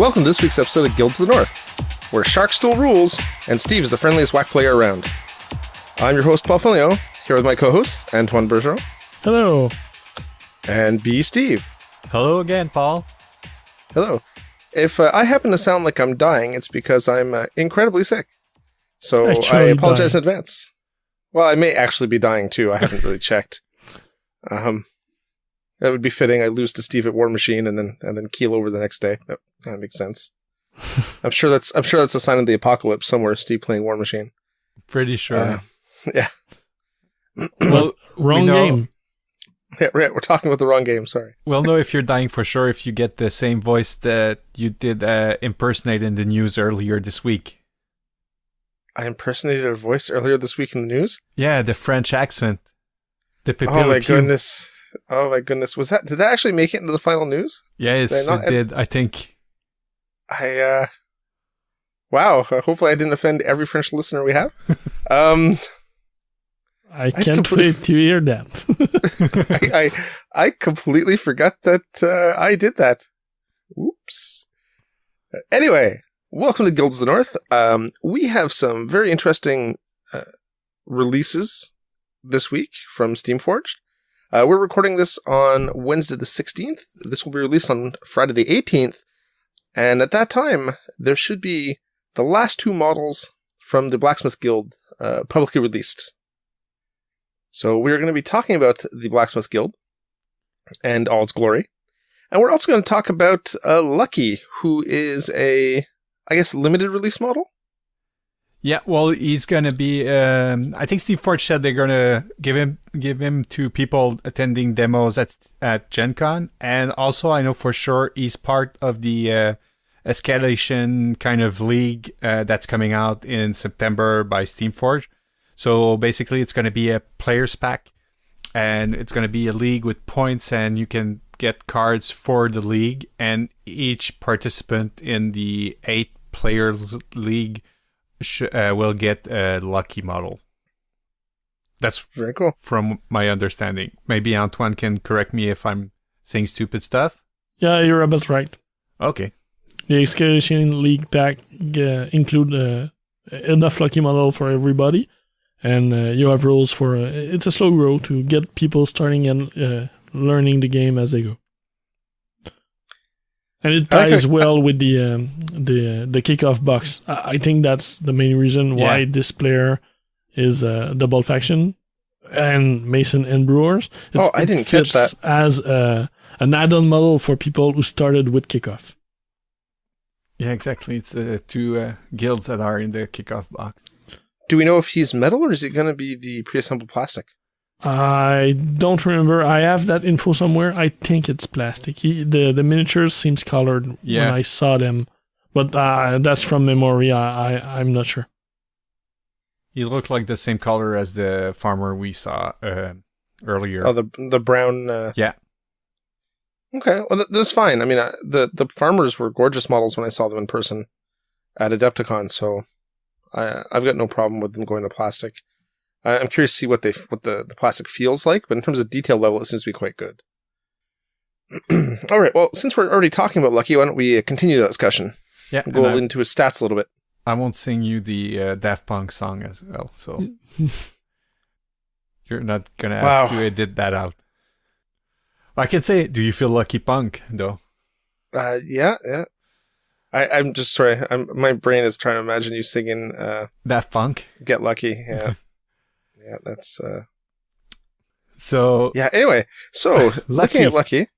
Welcome to this week's episode of Guilds of the North, where Shark stole rules and Steve is the friendliest whack player around. I'm your host, Paul Filio, here with my co-hosts, Antoine Bergeron. Hello. And B. Steve. Hello again, Paul. Hello. If I happen to sound like I'm dying, it's because I'm incredibly sick. So I apologize in advance. Well, I may actually be dying too. I haven't really checked. That would be fitting. I lose to Steve at War Machine and then keel over the next day. That kind of makes sense. I'm sure that's a sign of the apocalypse somewhere. Steve playing War Machine. Pretty sure. Yeah. Well, wrong game. Yeah, right. We're talking about the wrong game. Sorry. We'll know if you're dying for sure if you get the same voice that you did impersonate in the news earlier this week. I impersonated a voice earlier this week in the news? Yeah, the French accent. Oh my goodness. Oh my goodness. Did that actually make it into the final news? Yes, it did, I think. Wow. Hopefully I didn't offend every French listener we have. I can't wait to hear that. I completely forgot that I did that. Oops. Anyway, welcome to Guilds of the North. We have some very interesting releases this week from Steamforged. We're recording this on Wednesday the 16th. This will be released on Friday the 18th. And at that time, there should be the last two models from the Blacksmiths Guild publicly released. So we're going to be talking about the Blacksmiths Guild and all its glory. And we're also going to talk about Lucky, who is a, I guess, limited release model? Yeah, well, he's going to be, I think Steamforged said they're going to give him to people attending demos at Gen Con. And also, I know for sure he's part of the escalation kind of league that's coming out in September by Steamforged. So basically, it's going to be a players pack, and it's going to be a league with points, and you can get cards for the league, and each participant in the 8-players league will get a lucky model. That's very cool. From my understanding. Maybe Antoine can correct me if I'm saying stupid stuff. Yeah, you're about right. Okay. The escalation league pack include enough lucky model for everybody. And you have rules for it's a slow grow to get people starting and learning the game as they go. And it ties well with the kickoff box. I think that's the main reason why this player is double faction and Mason and Brewers. I didn't catch that. As an add-on model for people who started with kickoff. Yeah, exactly. It's two guilds that are in the kickoff box. Do we know if he's metal or is it going to be the pre-assembled plastic? I don't remember. I have that info somewhere. I think it's plastic. The miniatures seems colored when I saw them, but that's from memory. I'm not sure. He looked like the same color as the farmer we saw earlier. Oh, the brown. Yeah. Okay, well that's fine. I mean, the farmers were gorgeous models when I saw them in person at Adepticon, so I've got no problem with them going to plastic. I'm curious to see what the plastic feels like, but in terms of detail level, it seems to be quite good. All right, well, since we're already talking about Lucky, why don't we continue that discussion? Yeah, go into his stats a little bit. I won't sing you the Daft Punk song as well, so you're not gonna have to edit that out. I can say, do you feel lucky punk, though? Yeah. I'm just sorry. My brain is trying to imagine you singing Daft Punk. Get Lucky. Yeah. Yeah, that's So yeah, anyway. So looking at Lucky.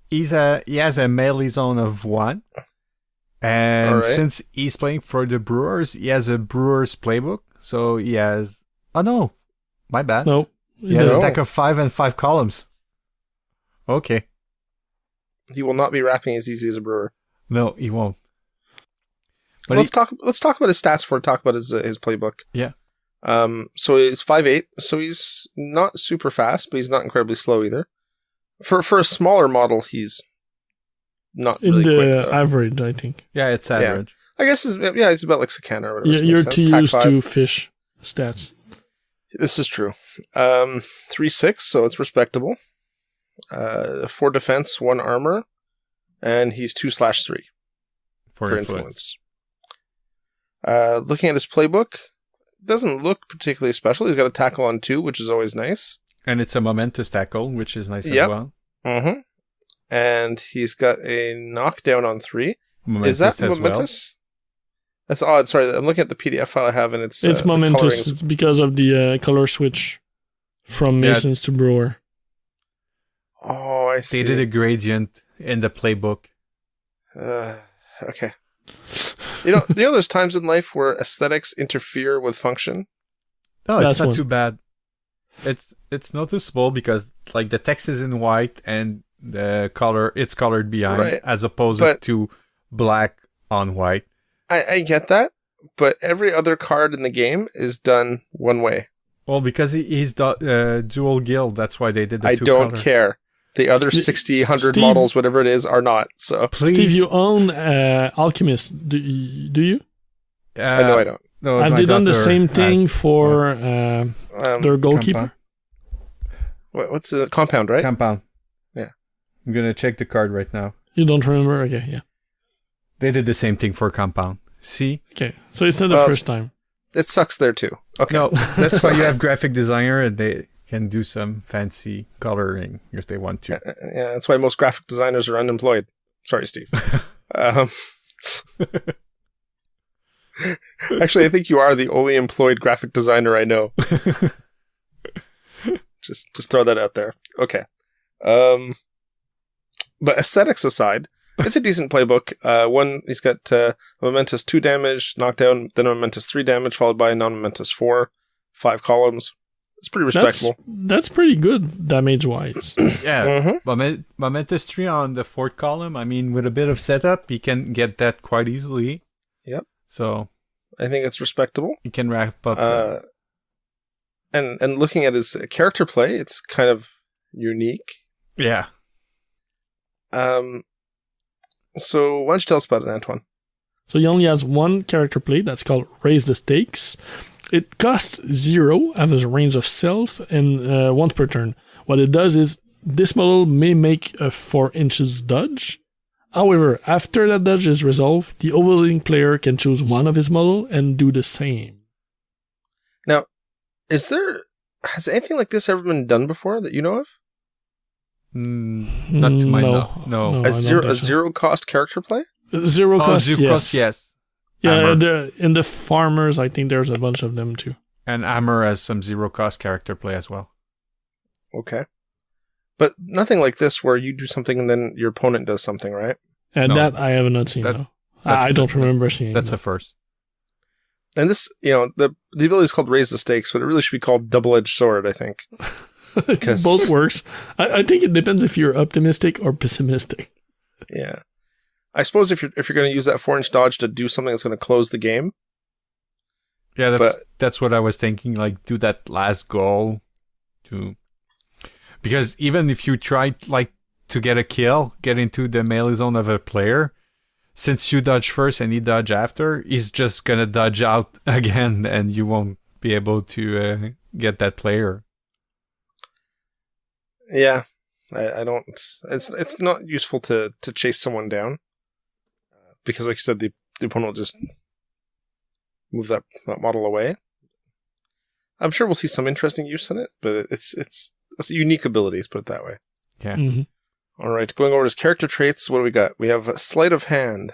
He has a melee zone of 1. And since he's playing for the Brewers, he has a Brewers playbook. So he has no. My bad. No. He has attack of 5 and 5 columns. Okay. He will not be rapping as easy as a Brewer. No, he won't. But let's talk about his stats before we talk about his playbook. Yeah. So he's 5'8", so he's not super fast, but he's not incredibly slow either. For a smaller model, he's not really in the quick, average, I think. Yeah, it's average. Yeah. I guess he's about like Sakana or whatever. You're too used to fish stats. This is true. 3/6, so it's respectable. 4 defense, 1 armor, and he's 2/3. for influence. Looking at his playbook, doesn't look particularly special. He's got a tackle on 2, which is always nice. And it's a momentous tackle, which is nice as well. Mm-hmm. And he's got a knockdown on 3. Momentous is that momentous? Well? That's odd. Sorry, I'm looking at the PDF file I have, and it's momentous because of the color switch from Masons to Brewer. Oh, I see. They did a gradient in the playbook. Okay. You know, there's times in life where aesthetics interfere with function. No, it's not too bad. It's noticeable because like the text is in white and the color it's colored behind, as opposed to black on white. I get that, but every other card in the game is done one way. Well, because he's dual guild, that's why they did the I two don't color. care. The other 60, 100 models, whatever it is, are not. So, please. Steve, you own Alchemist, do you? No, I don't. No, Have they done the same thing for their goalkeeper? What's the compound, right? Compound. Yeah. I'm going to check the card right now. You don't remember? Okay, yeah. They did the same thing for compound. See? Okay, so it's not the first time. It sucks there too. Okay. No, that's why you have graphic designer and they can do some fancy coloring if they want to. Yeah, that's why most graphic designers are unemployed. Sorry, Steve. Actually, I think you are the only employed graphic designer I know. Just throw that out there. Okay. But aesthetics aside, it's a decent playbook. He's got a momentous 2 damage, knockdown, then a momentous 3 damage, followed by a non-momentous 4, 5 columns. It's pretty respectable. That's pretty good damage-wise. Yeah. Mm-hmm. Momentous 3 on the 4th column. I mean, with a bit of setup, you can get that quite easily. Yep. So I think it's respectable. You can wrap up. And looking at his character play, it's kind of unique. Yeah. So why don't you tell us about it, Antoine? So he only has one character play that's called Raise the Stakes. It costs 0, has a range of self, and once per turn. What it does is, this model may make a 4 inches dodge. However, after that dodge is resolved, the overleading player can choose one of his model and do the same. Now, has anything like this ever been done before that you know of? Not to my no. A zero cost character play? Zero cost, yes. Yeah, in the farmers, I think there's a bunch of them too. And Hammer has some zero cost character play as well. Okay. But nothing like this where you do something and then your opponent does something, right? And that I have not seen, though. I don't remember seeing That's a first. And this, the ability is called Raise the Stakes, but it really should be called Double-Edged Sword, I think. Both works. I think it depends if you're optimistic or pessimistic. Yeah. I suppose if you're going to use that 4-inch dodge to do something that's going to close the game. Yeah, that's what I was thinking. Like, do that last goal because even if you try to get a kill, get into the melee zone of a player, since you dodge first and he dodge after, he's just gonna dodge out again, and you won't be able to get that player. Yeah, I don't. It's not useful to chase someone down because, like you said, the opponent will just move that model away. I'm sure we'll see some interesting use in it, but it's a unique ability. Let's put it that way. Yeah. Mm-hmm. All right, going over his character traits, what do we got? We have Sleight of Hand.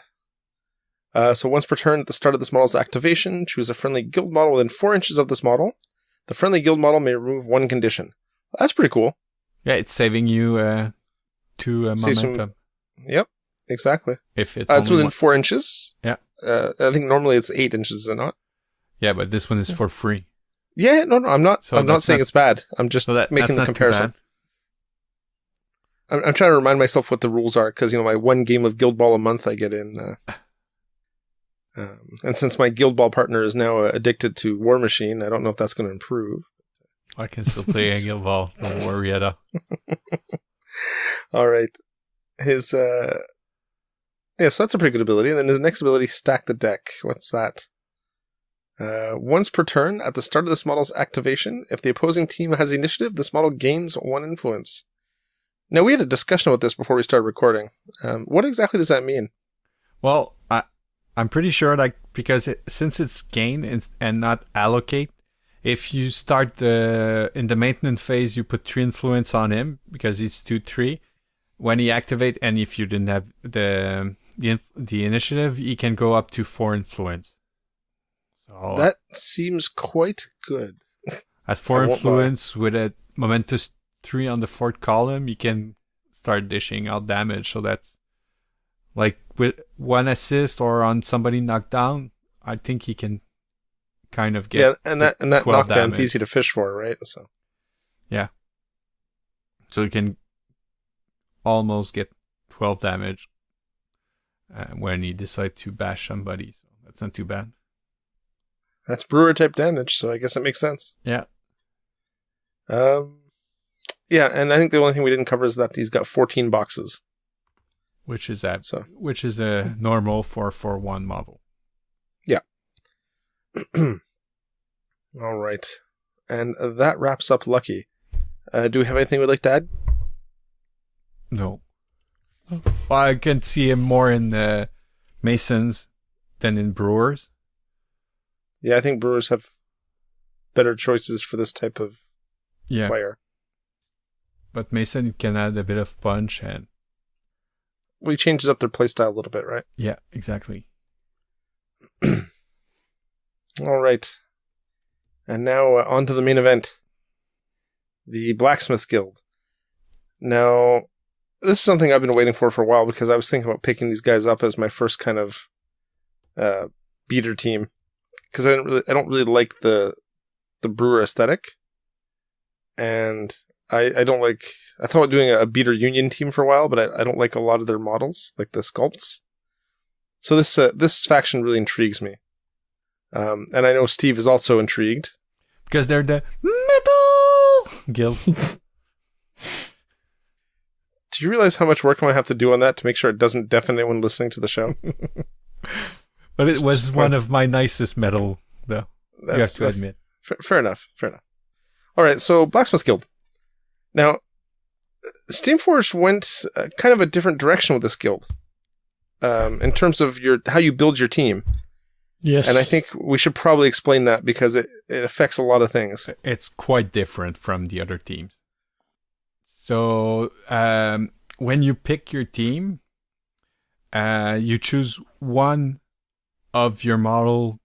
So once per turn at the start of this model's activation, choose a friendly guild model within 4 inches of this model. The friendly guild model may remove 1 condition. That's pretty cool. Yeah, it's saving you 2 momentum. Yep, exactly. If it's within 4 inches. Yeah. I think normally it's 8 inches, is it not? Yeah, but this one is for free. Yeah, no, I'm not. So I'm not saying it's bad. I'm just making the comparison. I'm trying to remind myself what the rules are because my 1 game of Guild Ball a month I get in, and since my Guild Ball partner is now addicted to War Machine, I don't know if that's going to improve. I can still play a Guild Ball. Don't worry, Edda. All right, his so that's a pretty good ability. And then his next ability, Stack the Deck. What's that? Once per turn at the start of this model's activation, if the opposing team has initiative, this model gains 1 influence. Now, we had a discussion about this before we started recording. What exactly does that mean? Well, I'm pretty sure, like, because since it's gain and not allocate, if you start in the maintenance phase, you put 3 influence on him because he's 2/3. When he activate, and if you didn't have the initiative, he can go up to 4 influence. So That seems quite good. at 4 influence with a momentous 3 on the 4th column, you can start dishing out damage. So that's like with 1 assist or on somebody knocked down, I think he can kind of get and that knockdown's damage. easy to fish for, right? So yeah, so you can almost get 12 damage when you decide to bash somebody. So that's not too bad. that's brewer type damage, so I guess it makes sense. Yeah. Yeah, and I think the only thing we didn't cover is that he's got 14 boxes. Which is a normal for 1 model. Yeah. All right. And that wraps up Lucky. Do we have anything we'd like to add? No. Well, I can see him more in Masons than in Brewers. Yeah, I think Brewers have better choices for this type of player. But Mason can add a bit of punch and... Well, he changes up their playstyle a little bit, right? Yeah, exactly. All right. And now on to the main event. The Blacksmiths Guild. Now, this is something I've been waiting for a while because I was thinking about picking these guys up as my first kind of beater team. Because I don't really like the brewer aesthetic. And I don't like... I thought about doing a beater union team for a while, but I don't like a lot of their models, like the sculpts. So this faction really intrigues me. And I know Steve is also intrigued. Because they're the Metal Guild. Do you realize how much work I'm going to have to do on that to make sure it doesn't deafen anyone listening to the show? But it was one of my nicest metal, though. You have to admit. Fair enough. All right, so Blacksmith Guild. Now, Steamforged went kind of a different direction with this guild in terms of how you build your team. Yes. And I think we should probably explain that because it affects a lot of things. It's quite different from the other teams. So when you pick your team, you choose one of your model,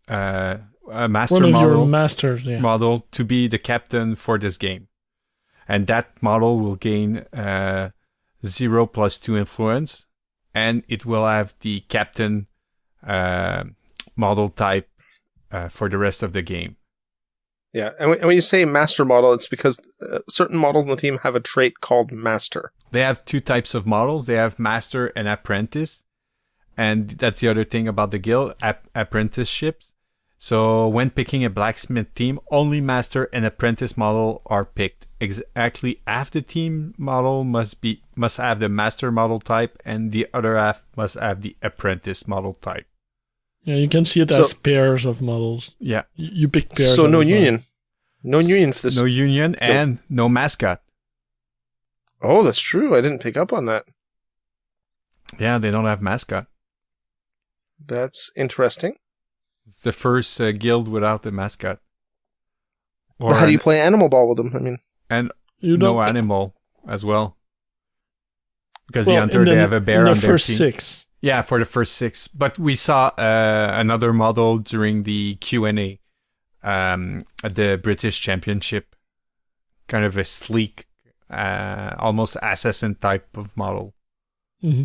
a master one of model, your masters, yeah. model to be the captain for this game. And that model will gain 0 + 2 influence, and it will have the captain model type for the rest of the game. Yeah, and when you say master model, it's because certain models in the team have a trait called master. They have 2 types of models. They have master and apprentice. And that's the other thing about the guild, apprenticeships. So when picking a blacksmith team, only master and apprentice model are picked. Exactly half the team model must have the master model type, and the other half must have the apprentice model type. Yeah, you can see it as pairs of models. Yeah. You pick pairs. So no union. No union for this. No union and no mascot. Oh, that's true. I didn't pick up on that. Yeah, they don't have mascot. That's interesting. It's the first guild without the mascot. Or how do you play Animal Ball with them? I mean, and no animal as well. Because the hunter, they have a bear on their team. The first 6. Yeah, for the first 6. But we saw another model during the Q&A at the British Championship. Kind of a sleek, almost assassin type of model. Mm-hmm.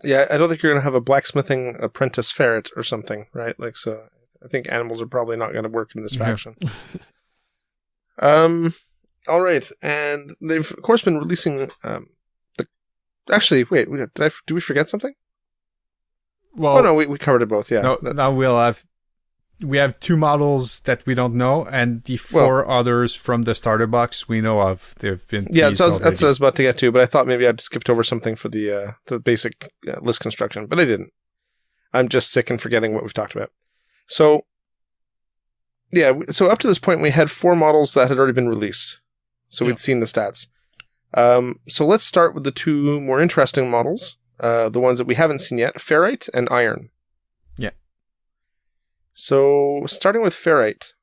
Yeah, I don't think you're going to have a blacksmithing apprentice ferret or something, right? Like, so I think animals are probably not going to work in this faction. All right, and they've of course been releasing. Actually, wait, did we forget something? Well, no, we covered it both. Yeah. No, now we have 2 models that we don't know, and the 4 others from the starter box we know of. They've been that's what I was about to get to, but I thought maybe I'd skipped over something for the basic list construction, but I didn't. I'm just sick and forgetting what we've talked about. So, yeah, so up to this point we had 4 models that had already been released, so we'd seen the stats. So let's start with the 2 more interesting models the ones that we haven't seen yet, ferrite and iron. Yeah. So, starting with ferrite.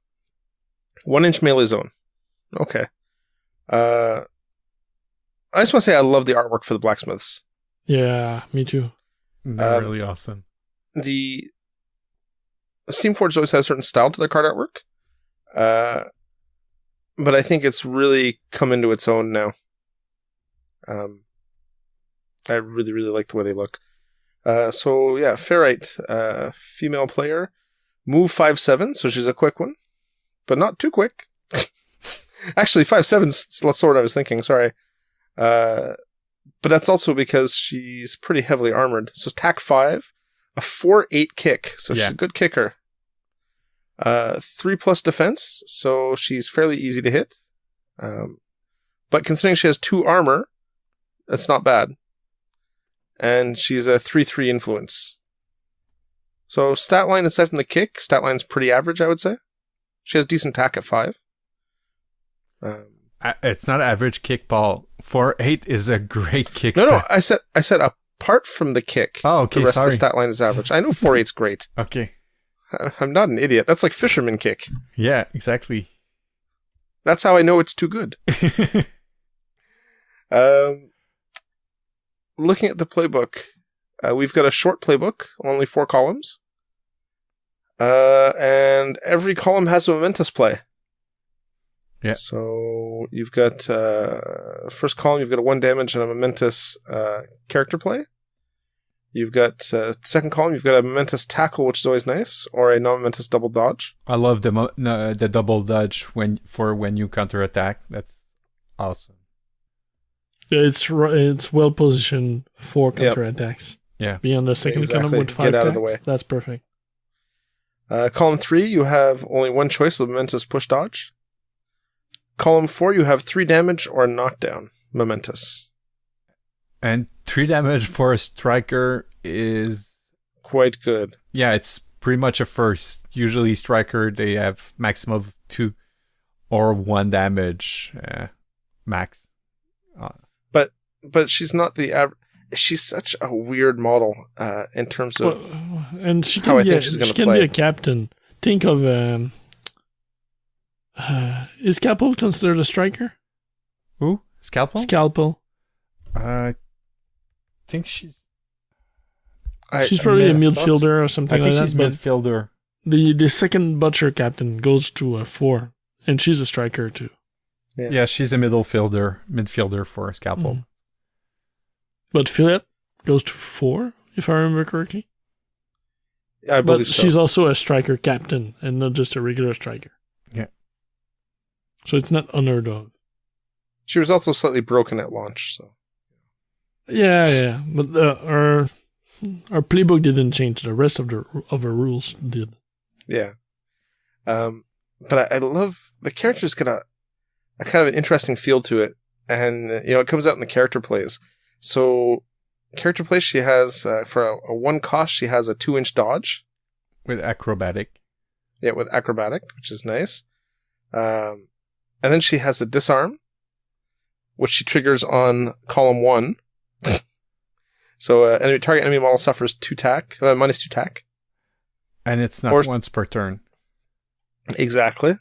1-inch melee zone. Okay. I just want to say I love the artwork for the Blacksmiths. Yeah, me too. They're really awesome. The Steamforged always has a certain style to their card artwork. But I think it's really come into its own now. I really, really like the way they look. So, yeah, ferrite, female player. Move 5/7, so she's a quick one. But not too quick. Actually, 5/7's less what I was thinking, sorry. But that's also because she's pretty heavily armored. So tack 5, a 4/8 kick, so she's a good kicker. 3+ defense, so she's fairly easy to hit. But considering she has 2 armor, that's not bad. And she's a 3/3 influence. So stat line, aside from the kick, stat line's pretty average, I would say. She has decent tack at 5. It's not average kick, Paul. 4/8 is a great kick. No, I said apart from the kick. Oh, okay, the rest sorry. of the stat line is average. I know 4/8's great. Okay. I'm not an idiot. That's like fisherman kick. Yeah, exactly. That's how I know it's too good. Looking at the playbook, we've got a short playbook, only 4 columns. And every column has a momentous play. Yeah. So you've got first column, you've got a 1 damage and a momentous character play. You've got second column, you've got a momentous tackle, which is always nice, or a non-momentous double dodge. I love the double dodge when you counterattack. That's awesome. It's well positioned for counterattacks. Yeah. Be on the second column with 5 Get out of attacks. the way. That's perfect. Column 3, you have only 1 choice of momentous push dodge. Column 4, you have 3 damage or a knockdown, momentous. And 3 damage for a striker is quite good. Yeah, it's pretty much a first. Usually striker, they have maximum of 2 or 1 damage max. But she's not the average. She's such a weird model in terms of and she how can I be think she's going to she can play. be a captain. Think of is Scalpel considered a striker? Who? Scalpel? Scalpel. I think she's probably a midfielder or something like that. I think she's midfielder. The second butcher captain goes to a 4, and she's a striker too. Yeah, she's a midfielder for Scalpel. Mm. But Philip goes to 4, if I remember correctly. Yeah, I believe so. She's also a striker captain and not just a regular striker. Yeah. So it's not unheard of. She was also slightly broken at launch, so. Yeah. But our playbook didn't change. The rest of our rules did. Yeah. But I love the character's got a kind of an interesting feel to it, and it comes out in the character plays. So, character plays, she has for a 1 cost, she has a 2-inch dodge with acrobatic. Yeah, with acrobatic, which is nice. And then she has a disarm, which she triggers on column 1. So, target enemy model suffers minus 2 tack. And it's not once per turn. Exactly.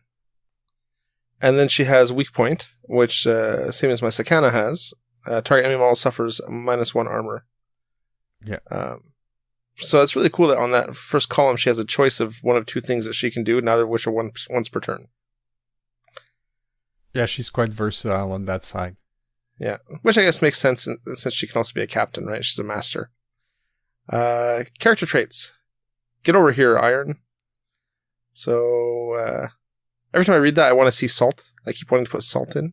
And then she has weak point, which same as my Sakana has. Target enemy model suffers -1 armor. Yeah. So it's really cool that on that first column she has a choice of one of 2 things that she can do, neither of which are once per turn. Yeah, she's quite versatile on that side. Yeah, which I guess makes sense since she can also be a captain, right? She's a master. Character traits. Get over here, Iron. So every time I read that, I want to see salt. I keep wanting to put salt in.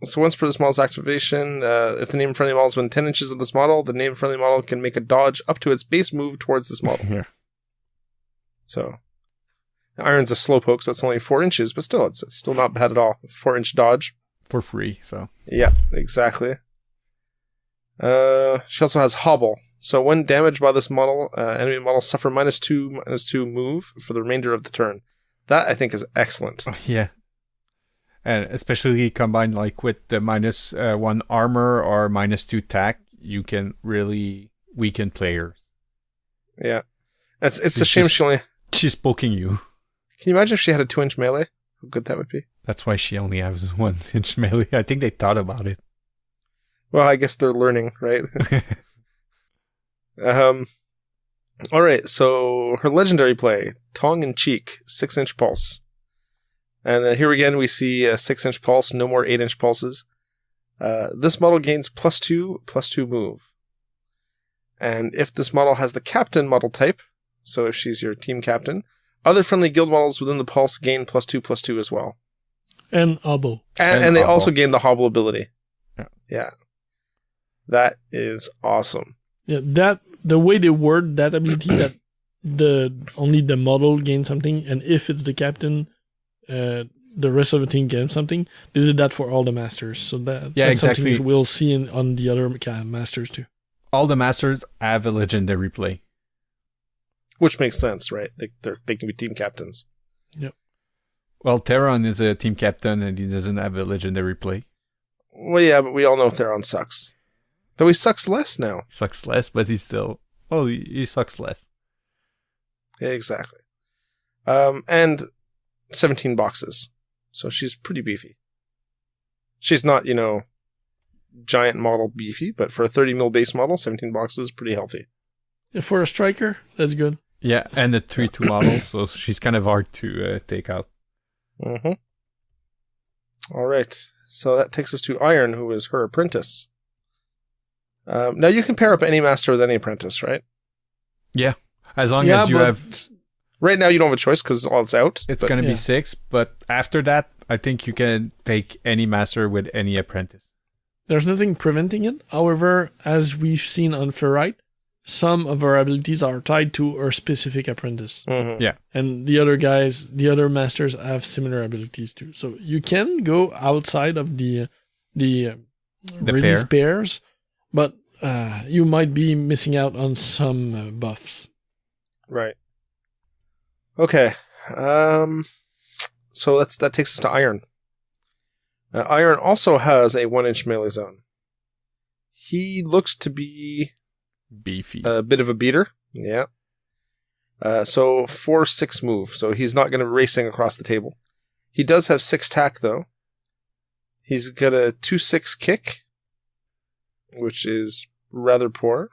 So once per this model's activation, if the name-friendly model is within 10 inches of this model, the name-friendly model can make a dodge up to its base move towards this model. Yeah. So, Iron's a slowpoke, so it's only 4 inches, but still, it's still not bad at all. 4-inch dodge. For free, so. Yeah, exactly. She also has hobble. So when damaged by this model, enemy models suffer -2 move for the remainder of the turn. That, I think, is excellent. Yeah. And especially combined like with the -1 armor or -2 tack, you can really weaken players. Yeah. It's a shame she only... She's poking you. Can you imagine if she had a 2-inch melee? How good that would be. That's why she only has 1-inch melee. I think they thought about it. Well, I guess they're learning, right? All right, so her legendary play, tongue-in-cheek, 6-inch pulse. And here again, we see a 6-inch pulse, no more 8-inch pulses. This model gains +2/+2 move. And if this model has the captain model type, so if she's your team captain, other friendly guild models within the pulse gain +2/+2 as well. And hobble. And they also gain the hobble ability. Yeah. That is awesome. Yeah, the way they word that ability, that only the model gains something, and if it's the captain, the rest of the team gains something. They did that for all the masters, so that's exactly. something we'll see on the other masters too. All the masters have a legendary play, which makes sense, right? They can be team captains. Yep. Well, Theron is a team captain, and he doesn't have a legendary play. Well, yeah, but we all know Theron sucks. Though he sucks less now. Sucks less, but he's still... Oh, he sucks less. Yeah, exactly. And 17 boxes. So she's pretty beefy. She's not, giant model beefy, but for a 30 mil base model, 17 boxes is pretty healthy. For a striker, that's good. Yeah, and a 3/2 model, so she's kind of hard to take out. Mm-hmm. All right. So that takes us to Iron, who is her apprentice. Now you can pair up any master with any apprentice, right? Yeah, as long as you have... Right now you don't have a choice because all it's out. It's going to be 6, but after that, I think you can take any master with any apprentice. There's nothing preventing it. However, as we've seen on Ferrite, some of our abilities are tied to our specific apprentice. Mm-hmm. Yeah. And the other masters have similar abilities too. So you can go outside of the release pairs, but you might be missing out on some buffs. Right. Okay. So that takes us to Iron. Iron also has a 1-inch melee zone. He looks to be beefy, a bit of a beater. Yeah. So 4/6 move. So he's not going to be racing across the table. He does have 6 tack though. He's got a 2/6 kick, which is rather poor.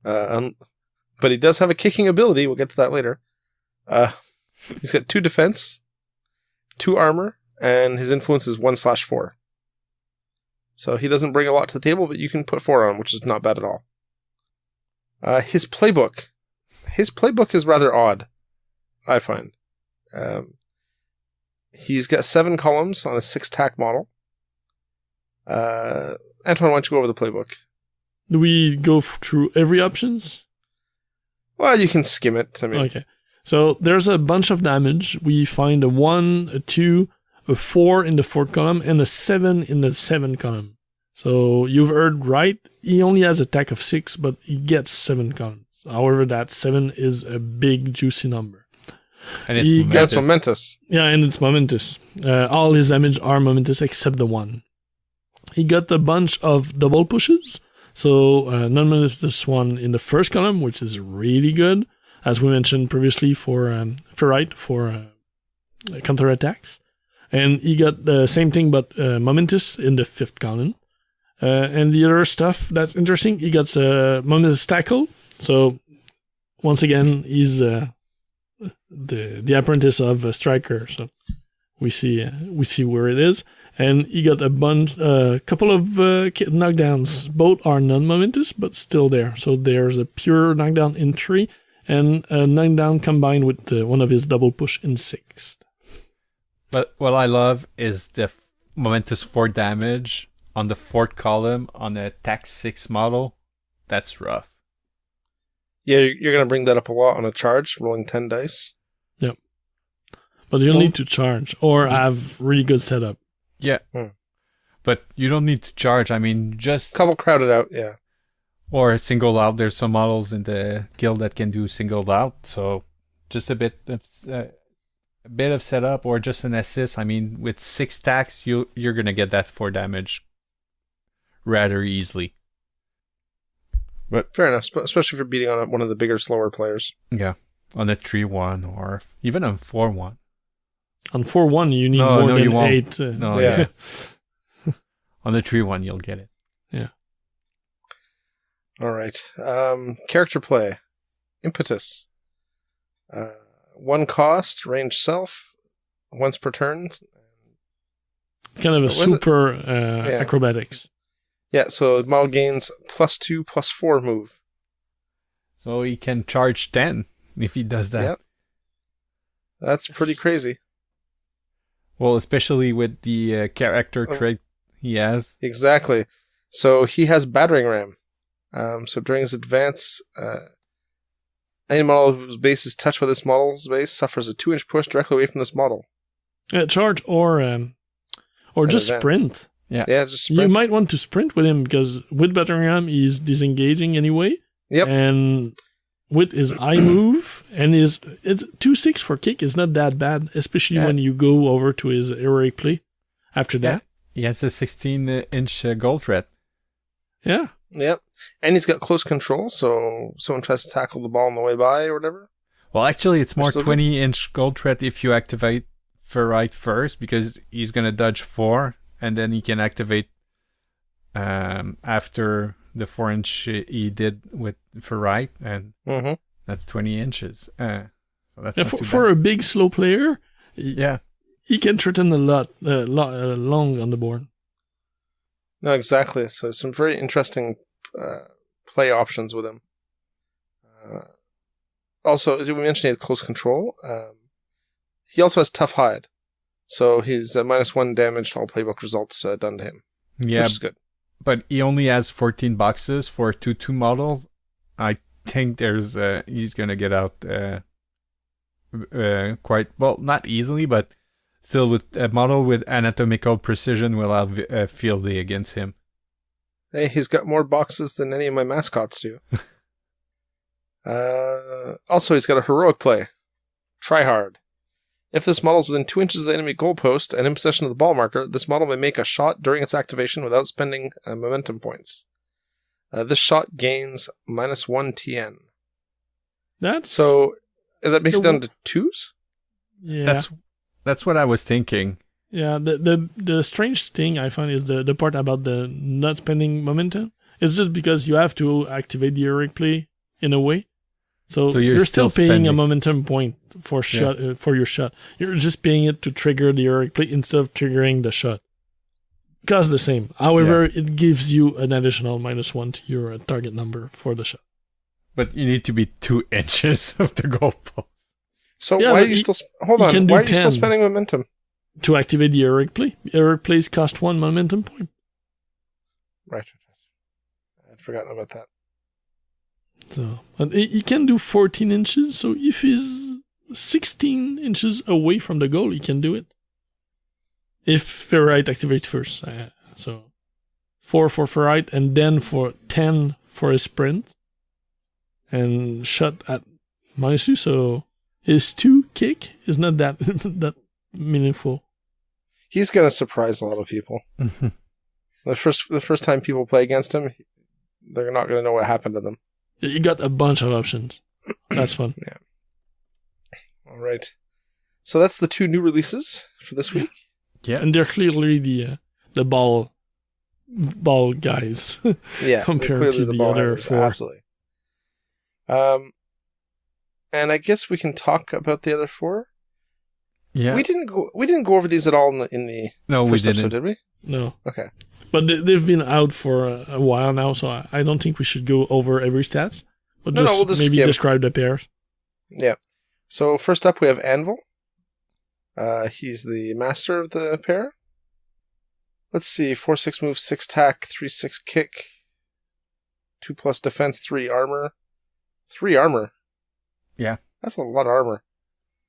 But he does have a kicking ability. We'll get to that later. He's got 2 defense, 2 armor, and his influence is 1/4. So he doesn't bring a lot to the table, but you can put 4 on, which is not bad at all. His playbook is rather odd, I find. He's got 7 columns on a 6 tack model. Antoine, why don't you go over the playbook? Do we go through every options? Well, you can skim it. Okay. So there's a bunch of damage. We find a 1, a 2, a 4 in the 4th column, and a 7 in the 7th column. So you've heard right. He only has a attack of 6, but he gets 7 columns. However, that 7 is a big, juicy number. And it's momentous. Yeah, and it's momentous. All his damage are momentous except the 1. He got a bunch of double pushes. So non-momentous 1 in the 1st column, which is really good. As we mentioned previously for Ferrite, for counterattacks. And he got the same thing, but momentous in the 5th column. And the other stuff that's interesting, he got momentous tackle. So once again, he's the apprentice of a striker. So we see where it is. And he got a couple of knockdowns. Both are non-momentous, but still there. So there's a pure knockdown in 3, and a knockdown combined with one of his double push in 6th. But what I love is the momentous 4 damage on the 4th column on the attack 6 model. That's rough. Yeah, you're going to bring that up a lot on a charge, rolling 10 dice. Yep. But you'll need to charge or have really good setup. Yeah. But you don't need to charge. I mean, just... Couple crowded out, yeah. Or single out. There's some models in the guild that can do single out. So just a bit a bit of setup or just an assist, I mean, with 6 stacks, you're gonna get that 4 damage rather easily. But fair enough, especially for beating on one of the bigger, slower players. yeah, on a 3-1 or even on 4-1. On 4-1, you need more than you won't. 8. No, yeah. On the 3-1, you'll get it. Yeah. All right. Character play. Impetus. 1 cost, range self, once per turn. It's kind of a super acrobatics. Yeah, so model gains +2, +4 move. So he can charge 10 if he does that. Yep. That's pretty crazy. Well, especially with the character trait he has. Exactly. So he has battering ram. So during his advance, any model whose base is touched by this model's base suffers a 2-inch push directly away from this model. Charge or just sprint. Yeah, just sprint. You might want to sprint with him because with battering ram he's disengaging anyway. Yep. And with his eye move and it's 2-6 for kick is not that bad, especially when you go over to his heroic play after that. He has a 16-inch gold threat. Yeah. Yep. And he's got close control, so someone tries to tackle the ball on the way by or whatever. Well, actually, it's more 20-inch gold threat if you activate Ferrite first, because he's going to dodge 4, and then he can activate after the 4-inch he did with Ferrite, and that's 20 inches. So that's for a big, slow player, he can threaten a lot long on the board. No, exactly. So some very interesting play options with him. Also, as we mentioned, he has close control. He also has tough hide. So he's -1 damage to all playbook results done to him. Yeah, which is good. But he only has 14 boxes for 2/2 models. I think he's going to get out quite, well, not easily, but still with a model with anatomical precision will have a field day against him. Hey, he's got more boxes than any of my mascots do. Also, he's got a heroic play. Try hard. If this model is within 2 inches of the enemy goalpost and in possession of the ball marker, this model may make a shot during its activation without spending momentum points. This shot gains -1 TN. So that makes it down to 2s? Yeah. That's what I was thinking. Yeah, the strange thing I find is the part about the not spending momentum. It's just because you have to activate the heroic play in a way. So you're still paying a momentum point for your shot. You're just paying it to trigger the heroic play instead of triggering the shot. Costs the same. However, it gives you an additional -1 to your target number for the shot. But you need to be 2 inches of the goalpost. So why are you still... Hold on. Why are you still spending momentum? To activate the heroic play. Heroic plays cost 1 momentum point. Right. I'd forgotten about that. So, and he can do 14 inches, so if he's 16 inches away from the goal, he can do it. If Ferrite activates first. So 4 for Ferrite, and then for 10 for a sprint. And shot at -2, so his 2 kick is not that that meaningful. He's going to surprise a lot of people. The first time people play against him, they're not going to know what happened to them. You got a bunch of options. That's fun. Yeah. All right. So that's the 2 new releases for this week. Yeah, and they're clearly the ball guys. Yeah, compared to the other 4. Absolutely. And I guess we can talk about the other 4. Yeah. We didn't go over these at all in the first episode, did we? No. Okay. But they've been out for a while now, so I don't think we should go over every stats. But we'll just maybe describe the pairs. Yeah. So first up we have Anvil. He's the master of the pair. Let's see, 4/6 move, 6 tack, 3/6 kick, 2+ defense, 3 armor. 3 armor. Yeah. That's a lot of armor.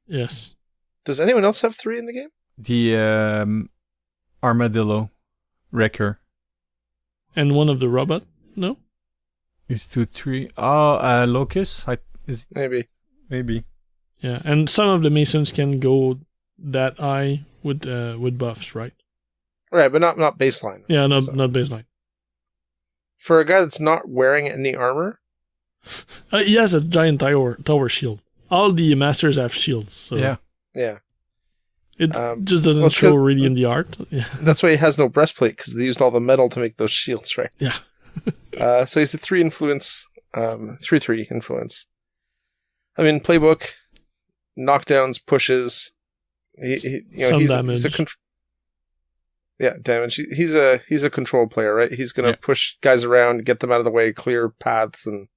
Yes. Does anyone else have 3 in the game? The armadillo wrecker. And one of the robot? No? Is 2, 3. Oh, Locust? Maybe. Maybe. Yeah, and some of the Masons can go that high with buffs, right? Right, but not baseline. Yeah, not baseline. For a guy that's not wearing any armor, He has a giant tower shield. All the masters have shields. So Yeah. it just doesn't show really in the art. Yeah. That's why he has no breastplate, because they used all the metal to make those shields, right? Yeah. So he's a 3 influence, 3/3 influence. I mean, playbook, knockdowns, pushes. Some damage. Damage. He's a control player, right? He's gonna push guys around, get them out of the way, clear paths, and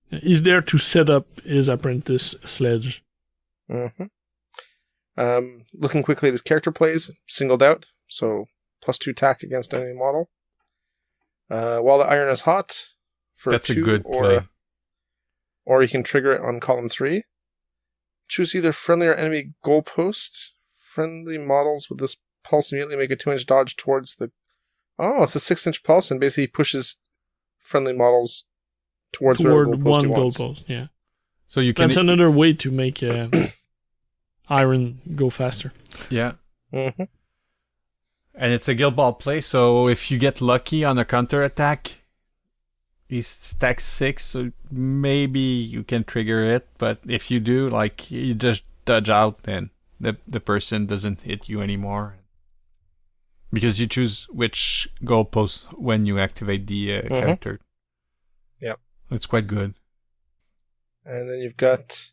he's there to set up his apprentice sledge. Mm-hmm. Looking quickly at his character plays, singled out, so +2 tack against any model. While the iron is hot, for that's 2, a good play. Or you can trigger it on column 3. Choose either friendly or enemy goalpost. Friendly models with this pulse immediately make a 2-inch dodge towards the... Oh, it's a 6-inch pulse, and basically pushes friendly models toward one goalpost. Goalpost, yeah. So you can... That's another way to make iron go faster. Yeah. Mm-hmm. And it's a guild ball play, so if you get lucky on a counter attack, he stacks 6, so maybe you can trigger it, but if you do, like, you just dodge out and the person doesn't hit you anymore. Because you choose which goalpost when you activate the character. Yep. It's quite good. And then you've got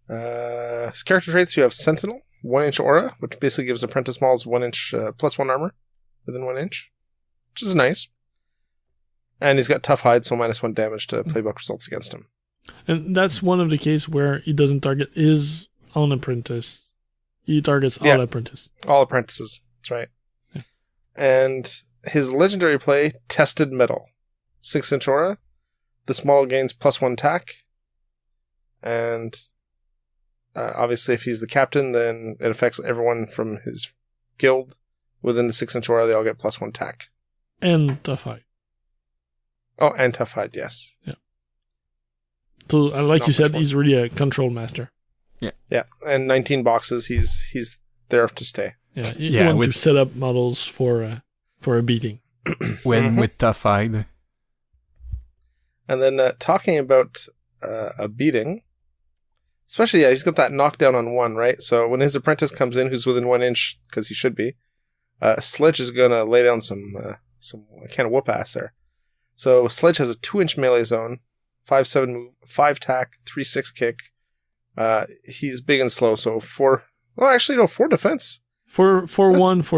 his character traits. You have Sentinel, 1-inch aura, which basically gives apprentice models 1-inch +1 armor within 1 inch, which is nice. And he's got tough hide, so -1 damage to playbook results against him. And that's one of the cases where he doesn't target his own apprentice. He targets all apprentices. All apprentices, that's right. Yeah. And his legendary play, Tested Metal, 6-inch aura. This model gains +1 tack. And obviously if he's the captain, then it affects everyone from his guild. Within the 6-inch aura, they all get +1 tack. And tough hide. Oh, and tough hide, yes. Yeah. So, like you said, he's really a control master. Yeah, and 19 boxes, he's there to stay. Yeah, you want to set up models for a beating. With tough hide. And then talking about a beating, especially, he's got that knockdown on 1, right? So when his apprentice comes in, who's within 1 inch, because he should be, Sledge is going to lay down some kind of whoop ass there. So Sledge has a 2-inch melee zone, 5/7 move, 5 tack, 3/6 kick. He's big and slow, so 4 defense. 4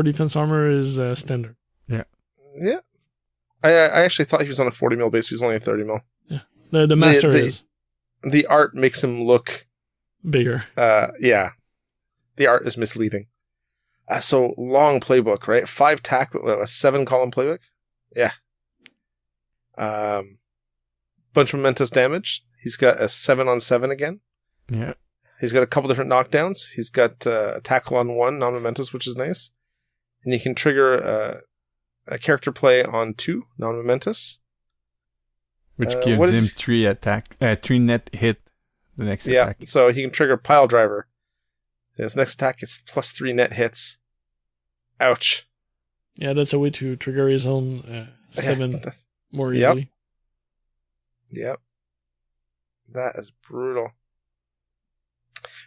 defense armor is standard. Yeah. Yeah. I actually thought he was on a 40 mil base, but he's only a 30 mil. Yeah. The master is. The art makes him look bigger. Yeah. The art is misleading. So long playbook, right? 5 tack with a 7 column playbook. Yeah. Bunch of momentous damage. He's got a 7-on-7 again. Yeah. He's got a couple different knockdowns. He's got a tackle on 1, non-momentous, which is nice. And you can trigger a character play on 2, non-momentous. Which gives him 3 net hit the next attack. Yeah, so he can trigger Pile Driver. His next attack is +3 net hits. Ouch. Yeah, that's a way to trigger his own 7 more easily. Yep. That is brutal.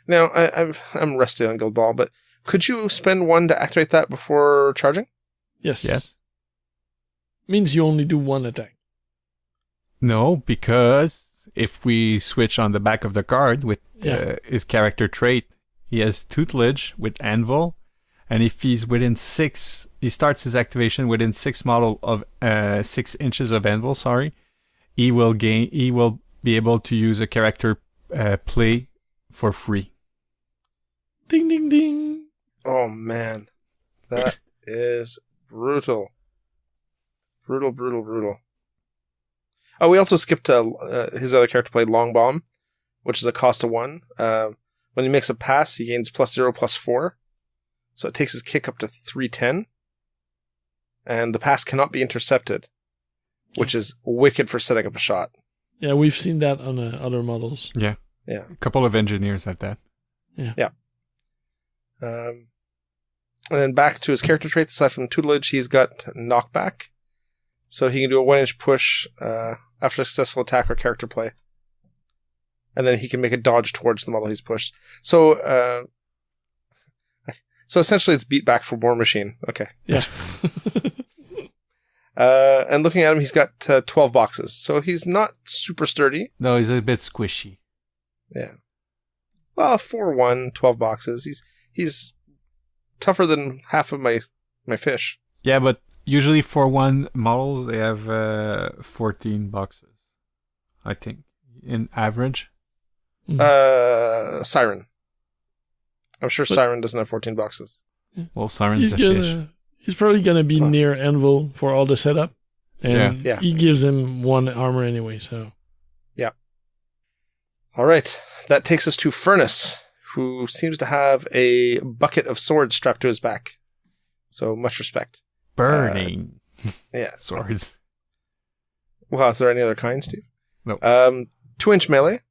Now, I'm rusty on Guild Ball, but could you spend 1 to activate that before charging? Yes. Means you only do 1 attack. No, because if we switch on the back of the card with his character trait, he has Tutelage with Anvil, and if he's within 6, he starts his activation within 6 model of 6 inches of Anvil. He will be able to use a character play for free. Ding ding ding! Oh man, that is brutal. Brutal. Oh, we also skipped his other character play, Long Bomb, which is a cost of 1. When he makes a pass, he gains +0/+4. So it takes his kick up to 310. And the pass cannot be intercepted, which is wicked for setting up a shot. Yeah, we've seen that on other models. Yeah. Yeah. A couple of engineers at that. And then back to his character traits. Aside from tutelage, he's got knockback. So he can do a 1-inch push after a successful attack or character play. And then he can make a dodge towards the model he's pushed. So essentially it's beat back for War Machine. Okay. Yeah. And looking at him, he's got 12 boxes. So he's not super sturdy. No, he's a bit squishy. Yeah. Well, 4-1, 12 boxes. He's tougher than half of my fish. Yeah, but usually for one model, they have 14 boxes, I think, in average. Siren. I'm sure Siren doesn't have 14 boxes. Well, Siren's a fish. He's probably going to be near Anvil for all the setup. And Yeah. he gives him 1 armor anyway, so... Yeah. All right. That takes us to Furnace, who seems to have a bucket of swords strapped to his back. So much respect. Burning. Yeah. Swords. Well, is there any other kind, Steve? No. 2-inch melee.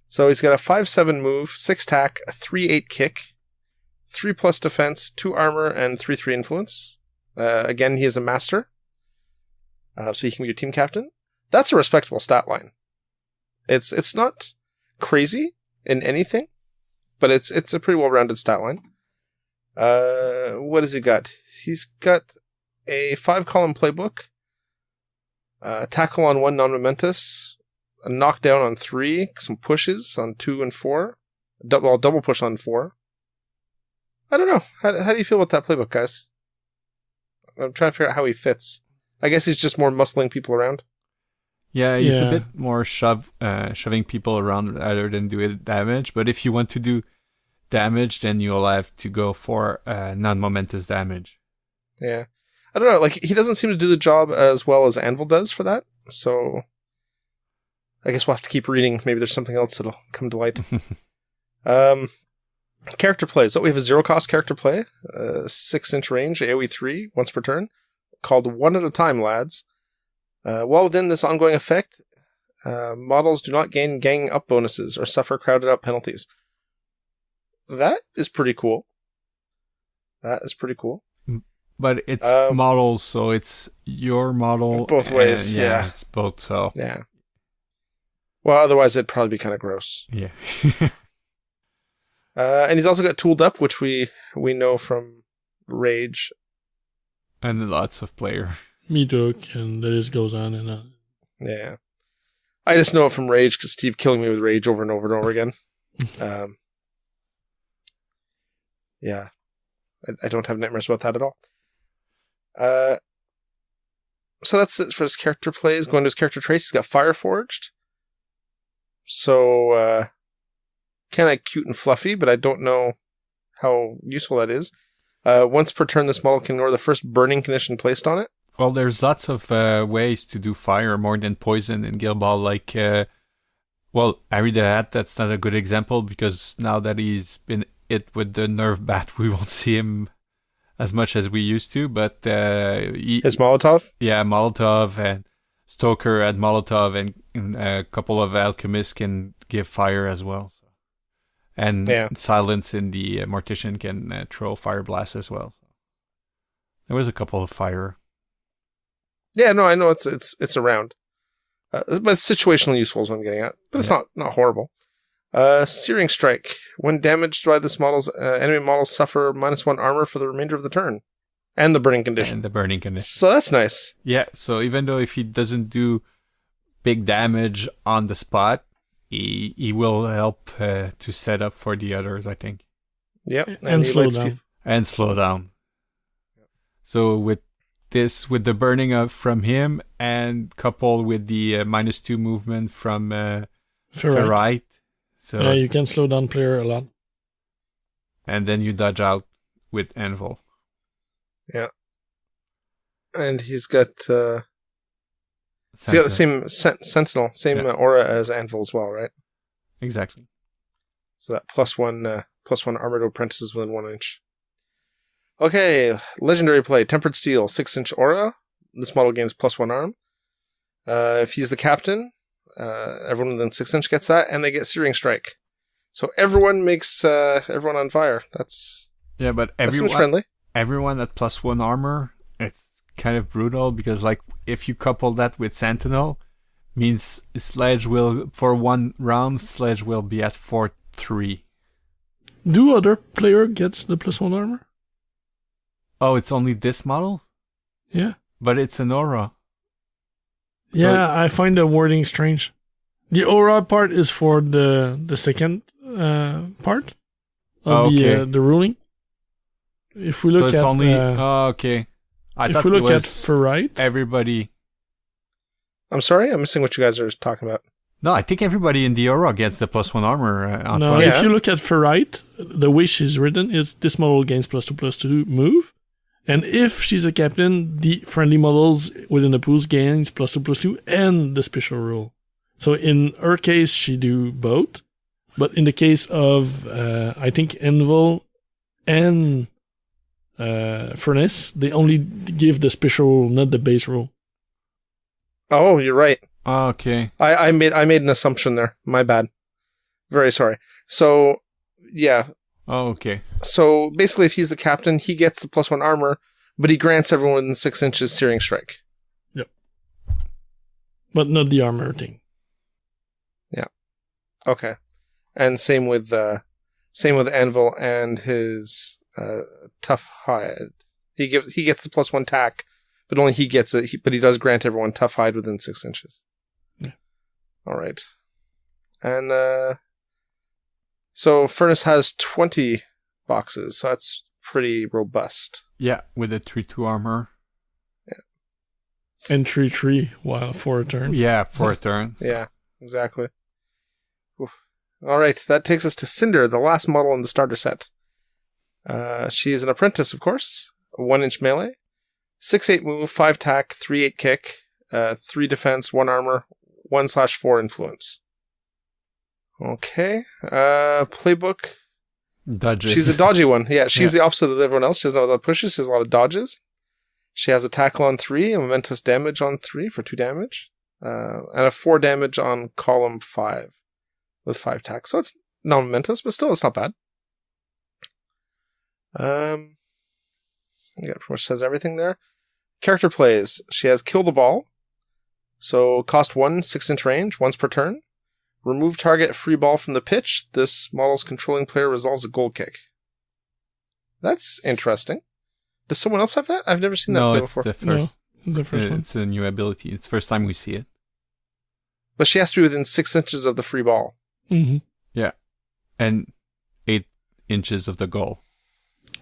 So he's got a 5-7 move, 6 tack, a 3-8 kick, 3+ defense, 2 armor, and 3-3 influence. Again, he is a master. So he can be your team captain. That's a respectable stat line. It's not crazy in anything, but it's a pretty well-rounded stat line. What has he got? He's got a 5-column playbook, tackle on 1 non-momentous, a knockdown on 3, some pushes on 2 and 4, double push on 4. I don't know. How do you feel about that playbook, guys? I'm trying to figure out how he fits. I guess he's just more muscling people around. Yeah, he's a bit more shoving people around rather than doing damage. But if you want to do damage, then you'll have to go for non-momentous damage. Yeah. I don't know. Like, he doesn't seem to do the job as well as Anvil does for that. So I guess we'll have to keep reading. Maybe there's something else that'll come to light. Character play. So we have a 0-cost character play, 6-inch range, AoE 3, once per turn, called One at a Time, lads. While within this ongoing effect, models do not gain gang up bonuses or suffer crowded up penalties. That is pretty cool. But it's models, so it's your model. Both ways, yeah. It's both, so. Yeah. Well, otherwise it'd probably be kind of gross. Yeah. And he's also got tooled up, which we know from Rage. And lots of player. Meat hook, and the list goes on and on. Yeah. I just know it from Rage because Steve killing me with Rage over and over and over again. Yeah. I don't have nightmares about that at all. So that's it for his character plays. Going to his character traits, he's got Fire Forged. So, kind of cute and fluffy, but I don't know how useful that is. Once per turn, this model can ignore the first burning condition placed on it. Well, there's lots of ways to do fire more than poison in Guild Ball. Like, Harry the Hat, that's not a good example because now that he's been hit with the nerve bat, we won't see him as much as we used to. But his Molotov? Yeah, Molotov and Stoker and Molotov and a couple of alchemists can give fire as well. So. And Silence in the Mortician can throw fire blast as well. There was a couple of fire. Yeah, no, I know it's around. But it's situationally useful is what I'm getting at. But it's not horrible. Searing Strike. When damaged by this model's enemy models suffer -1 armor for the remainder of the turn. And the burning condition. So that's nice. Yeah, so even though if he doesn't do big damage on the spot, he will help to set up for the others, I think. Yep. And slow down. And slow down. So with the burning up from him and coupled with the -2 movement from Ferrite. So yeah, you can slow down player a lot. And then you dodge out with Anvil. Yeah. And he's got the same Sentinel, same aura as Anvil as well, right? Exactly. So that +1 armored apprentices within 1 inch. Okay, legendary play, Tempered Steel, 6-inch aura. This model gains +1 arm. If he's the captain, Everyone within 6 inch gets that, and they get Searing Strike. So everyone makes everyone on fire. That seems friendly. Everyone at +1 armor, it's kind of brutal because, like, if you couple that with Sentinel, means Sledge will, for one round, Sledge will be at 4-3. Do other player gets the +1 armor? Oh, it's only this model? Yeah. But it's an aura. Yeah, I find the wording strange. The aura part is for the second part of the ruling. If we look so it's at only okay. If we look at Ferrite, everybody. I'm sorry, I'm missing what you guys are talking about. No, I think everybody in the aura gets the +1 armor. No, if you look at Ferrite, the way she's written is this model gains +2/+2 move. And if she's a captain, the friendly models within the pools gains +2/+2 and the special rule. So in her case, she do both. But in the case of, I think, Anvil and Furnace, they only give the special rule, not the base rule. Oh, you're right. Okay. I made an assumption there. My bad. Very sorry. So, yeah. Oh, okay. So basically, if he's the captain, he gets the +1 armor, but he grants everyone within 6 inches Searing Strike. Yep. But not the armor thing. Yeah. Okay. And same with Anvil and his Tough Hide. He gets the +1 tack, but only he gets it. But he does grant everyone Tough Hide within 6 inches. Yeah. All right. And so Furnace has 20 boxes, so that's pretty robust. Yeah, with a 3/2 armor. Yeah. And 3/3 for a turn. Yeah, for a turn. Yeah, exactly. Oof. All right, that takes us to Cinder, the last model in the starter set. She is an apprentice, of course. A 1-inch melee. 6/8 move, 5 tack, 3/8 kick, 3 defense, 1 armor, 1/4 influence. Okay. Playbook. Dodges. She's a dodgy one. Yeah, she's the opposite of everyone else. She doesn't have a lot of pushes. She has a lot of dodges. She has a tackle on 3, a momentous damage on 3 for 2 damage, and a 4 damage on column 5 with 5 tack. So it's non-momentous, but still, it's not bad. Yeah, pretty much says everything there. Character plays. She has Kill the Ball. So cost 1, 6-inch range, once per turn. Remove target free ball from the pitch. This model's controlling player resolves a goal kick. That's interesting. Does someone else have that? I've never seen that play before. The first, the first one. It's a new ability. It's the first time we see it. But she has to be within 6 inches of the free ball. Mm-hmm. Yeah. And 8 inches of the goal.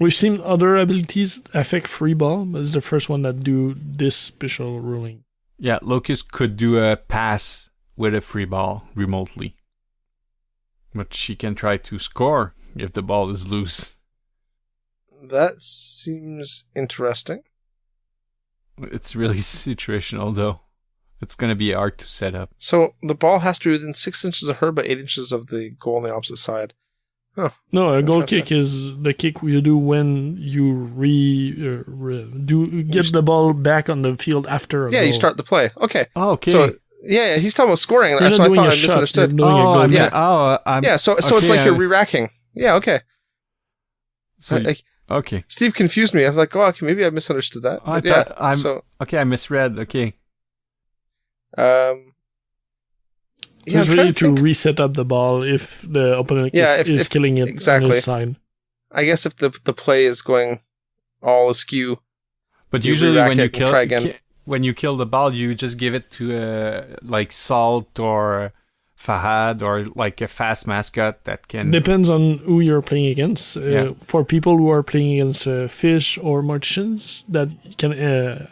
We've seen other abilities affect free ball, but it's the first one that do this special ruling. Yeah, Locust could do a pass with a free ball remotely. But she can try to score if the ball is loose. That seems interesting. It's really situational, though. It's going to be hard to set up. So the ball has to be within 6 inches of her, but 8 inches of the goal on the opposite side. Huh. No, a goal kick is the kick you do when you get the ball back on the field after a goal. You start the play. Okay. Oh, okay. So, yeah, he's talking about scoring. You're So I doing thought a I shot, misunderstood. you're doing a goal kick. So okay, it's like you're re-racking. Yeah, okay. So, okay. Steve confused me. I was like, oh, okay, maybe I misunderstood that. Okay, I misread. Okay. It's really to reset up the ball if the opponent is killing it on his side. I guess if the play is going all askew. But usually when you kill the ball, you just give it to like Salt or Fahad or like a fast mascot that can... Depends on who you're playing against. For people who are playing against fish or morticians that can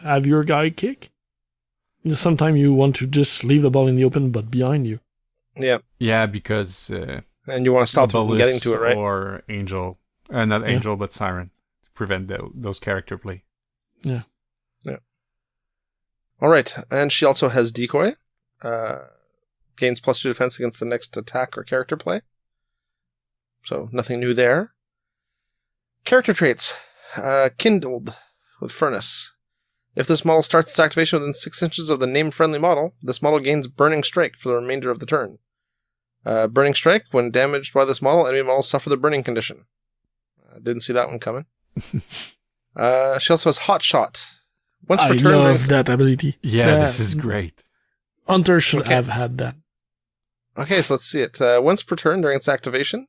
have your guy kick, sometimes you want to just leave the ball in the open but behind you. Yeah. Yeah, because... and you want to stop them from getting to it, right? Or Angel. Not Angel, but Siren. To prevent those character play. Yeah. Yeah. All right. And she also has Decoy. Gains +2 defense against the next attack or character play. So nothing new there. Character traits. Kindled with Furnace. If this model starts its activation within 6 inches of the name-friendly model, this model gains Burning Strike for the remainder of the turn. Burning Strike, when damaged by this model, enemy models suffer the burning condition. Didn't see that one coming. She also has Hot Shot. Once per turn, I love that ability. Yeah, this is great. Hunter should have had that. Okay, so let's see it. Once per turn during its activation,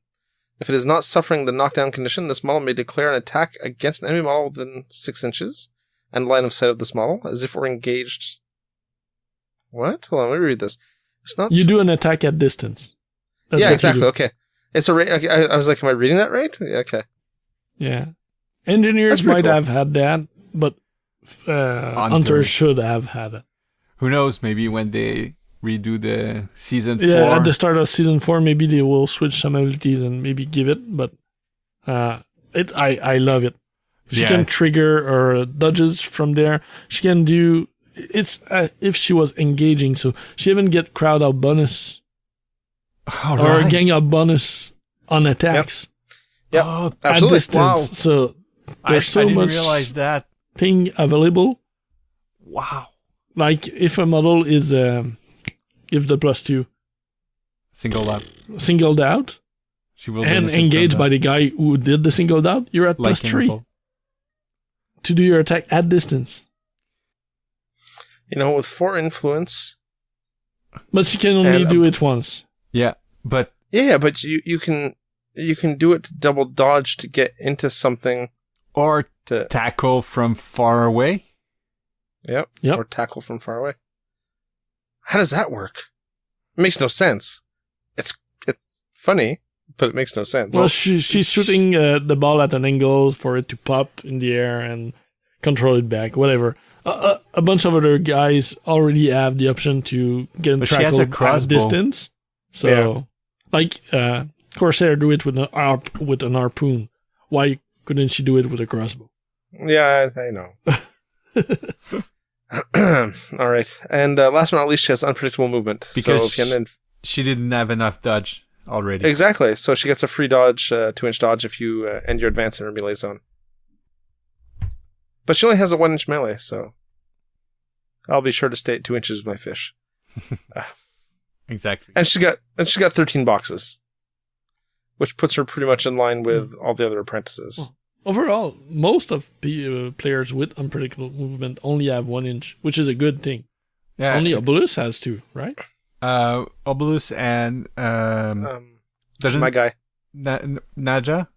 if it is not suffering the knockdown condition, this model may declare an attack against an enemy model within 6 inches and line of sight of this model, as if we're engaged. What? Hold on, let me read this. It's not. You do an attack at distance. That's yeah, what exactly. you do. Okay, it's a. Okay, I was like, am I reading that right? Yeah, okay. Yeah, engineers That's pretty might cool. have had that, but hunters should have had it. Who knows? Maybe when they redo the season 4. Yeah, at the start of season 4, maybe they will switch some abilities and maybe give it. But I love it. She can trigger or dodges from there. She can do. It's if she was engaging, so she even get crowd out bonus or gang out bonus on attacks. Yep. Oh, At absolutely. distance. Wow. So there's I so didn't much realize that. thing available. Wow. Like if a model is if the +2 singled out She will and benefit engaged from by the guy who did the singled out, you're at that. Like +3 chemical. to do your attack at distance. You know, with 4 influence. But she can only And do it once. Yeah, but Yeah, but you can do it to double dodge to get into something. or To tackle from far away. Yep. Yep. Or tackle from far away. How does that work? It makes no sense. It's funny, but it makes no sense. Well, she's shooting the ball at an angle for it to pop in the air and control it back, whatever. A bunch of other guys already have the option to get But she has a tackled at crossbow. distance. So, like Corsair do it with an harpoon. Why couldn't she do it with a crossbow? Yeah, I know. All right. And last but not least, she has unpredictable movement. Because so if you end she didn't have enough dodge already. exactly. So she gets a free dodge, 2-inch dodge if you end your advance in her melee zone. But she only has a 1-inch melee, so I'll be sure to stay at 2 inches with my fish. Exactly. And she got 13 boxes, which puts her pretty much in line with all the other apprentices. Overall, most of players with unpredictable movement only have 1 inch, which is a good thing. Yeah. Only Obulus has 2, right? Obulus and doesn't My guy. Naja,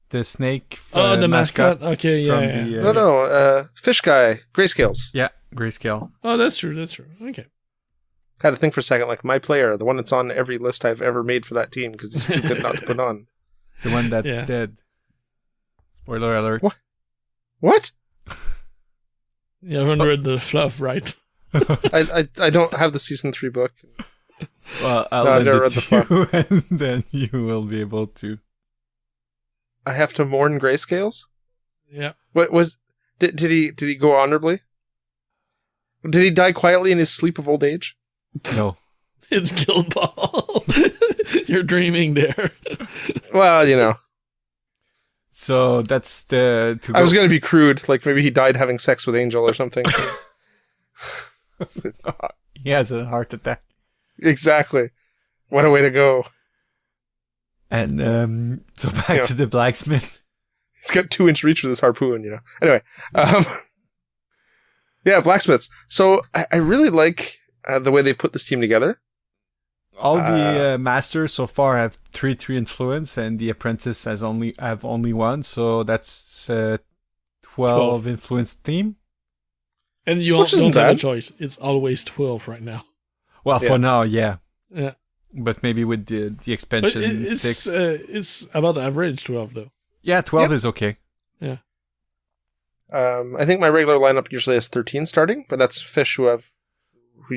the snake. The mascot. Okay, yeah. from yeah. the, No, fish guy, grayscales. Yeah, grayscale. Oh, that's true. Okay. Had to think for a second, like my player, the one that's on every list I've ever made for that team because he's too good not to put on. The one that's Yeah. dead. Spoiler alert. What? You haven't read the fluff, right? I don't have the season 3 book. Well, I'll No, I've lend never it read to you, and then you will be able to. I have to mourn grayscales. Yeah. What was? Did he go honorably? Did he die quietly in his sleep of old age? No. It's Guild Ball. You're dreaming there. Well, you know, So that's the. I was going to be crude, like maybe he died having sex with Angel or something. He has a heart attack. Exactly. What a way to go. And so back to the blacksmith. He's got 2-inch reach with his harpoon, you know. Anyway, yeah, blacksmiths. So I really like the way they've put this team together. All the masters so far have 3 influence, and the apprentice have only 1. So that's 12 influence team. And you Which don't isn't have a bad. choice. It's always 12 right now. Well, Yeah. for now, yeah. Yeah. But maybe with the But expansion it's 6. it's about average 12 though. Yeah, 12 Yep. is okay. I think my regular lineup usually has 13 starting, but that's fish who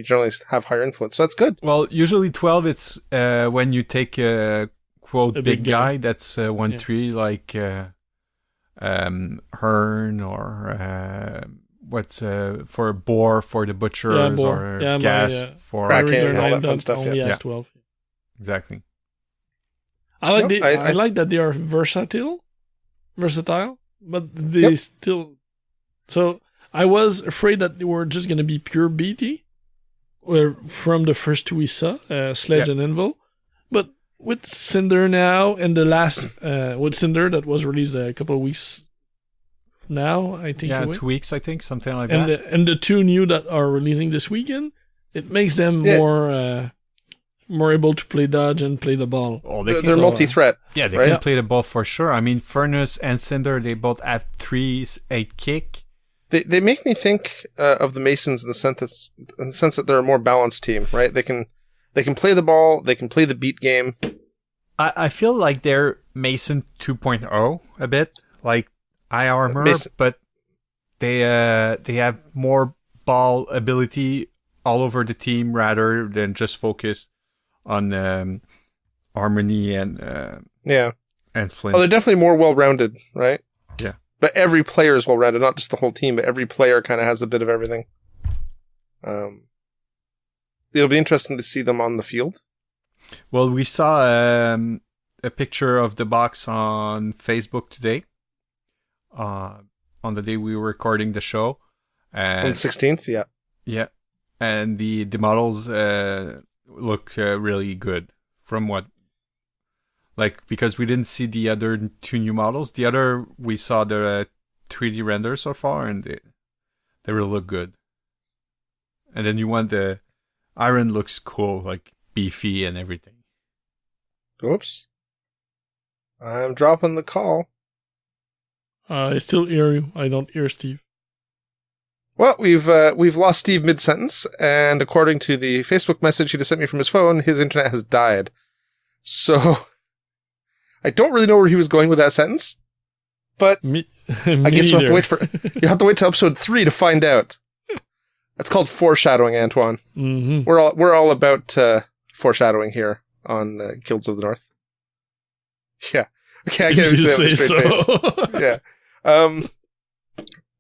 generally have higher influence, so that's good. Well, usually 12, it's when you take a quote A big big guy. guy that's 1-3, like Hearn or what's for boar for the butchers boar. or Yeah, gas my for Kraken regular and all that fun lineup stuff, only yeah. has Yeah. 12. exactly. I like Nope, I like that they are versatile, but they Yep. still. So I was afraid that they were just going to be pure BT from the first two we saw, Sledge and Anvil. But with Cinder now and the last, with Cinder that was released a couple of weeks now, I think. Yeah, 2 weeks, I think, something like that. And the two new that are releasing this weekend, it makes them more able to play dodge and play the ball. Oh, they're multi-threat. Yeah, they can play the ball for sure. I mean, Furnace and Cinder, they both have 3-8 kick. They make me think of the Masons in the sense that they're a more balanced team, right? They can play the ball, they can play the beat game. I feel like they're Mason 2.0 a bit, like Eye Armor, but they have more ball ability all over the team rather than just focus on Harmony and Flint. Oh, they're definitely more well-rounded, right? Yeah. But every player is well-rounded, not just the whole team, but every player kind of has a bit of everything. It'll be interesting to see them on the field. Well, we saw a picture of the box on Facebook today, on the day we were recording the show. On the 16th, yeah. Yeah. And the models look really good from what... Like, because we didn't see the other two new models. The other, we saw the 3D render so far, and they really look good. And then you want the Iron looks cool, like beefy and everything. Oops. I'm dropping the call. I still hear you. I don't hear Steve. Well, we've lost Steve mid-sentence, and according to the Facebook message he just sent me from his phone, his internet has died. So... I don't really know where he was going with that sentence, but I guess you'll have to wait till episode 3 to find out. That's called foreshadowing, Antoine. Mm-hmm. We're all about foreshadowing here on Guilds of the North. Yeah. Okay, I can't say that with a straight face. Yeah.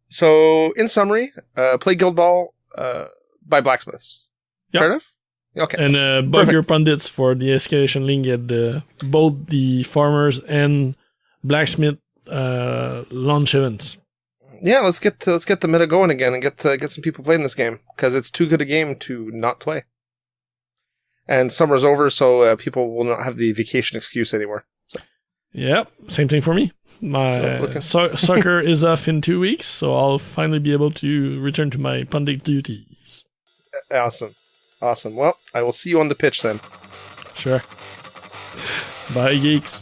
So, in summary, play Guild Ball by Blacksmiths. Yep. Fair enough? Okay. And bug your pundits for the Escalation Link at both the Farmers and Blacksmith launch events. Yeah, let's get the meta going again and get some people playing this game, because it's too good a game to not play. And summer's over, so people will not have the vacation excuse anymore. So. Yep, same thing for me. My soccer is off in 2 weeks, so I'll finally be able to return to my pundit duties. Awesome. Well, I will see you on the pitch then. Sure. Bye, geeks.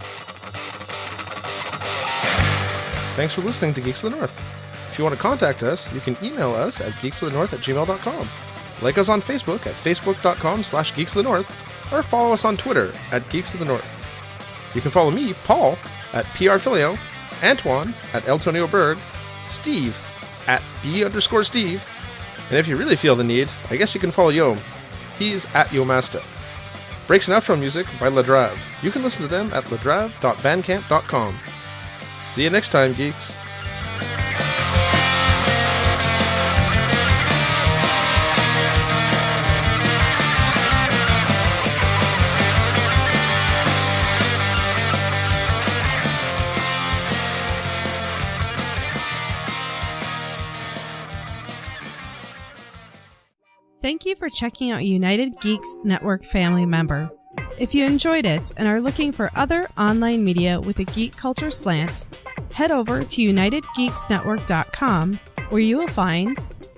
Thanks for listening to Geeks of the North. If you want to contact us, you can email us at geeksofthenorth@gmail.com. Like us on Facebook at facebook.com/geeksofthenorth, or follow us on Twitter at Geeks of the North. You can follow me, Paul, at PRFilio, Antoine at Eltonio Berg, Steve at B_Steve, and if you really feel the need, I guess you can follow Yom. He's at Yomasta. Breaks and outro music by Ladrave. You can listen to them at ladrave.bandcamp.com. See you next time, geeks. Thank you for checking out United Geeks Network family member. If you enjoyed it and are looking for other online media with a geek culture slant, head over to unitedgeeksnetwork.com, where you will find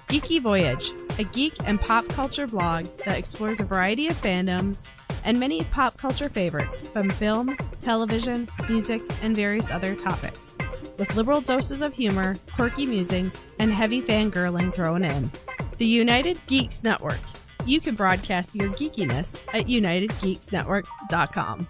Geeky Voyage, a geek and pop culture blog that explores a variety of fandoms and many pop culture favorites from film, television, music, and various other topics, with liberal doses of humor, quirky musings, and heavy fangirling thrown in. The United Geeks Network. You can broadcast your geekiness at unitedgeeksnetwork.com.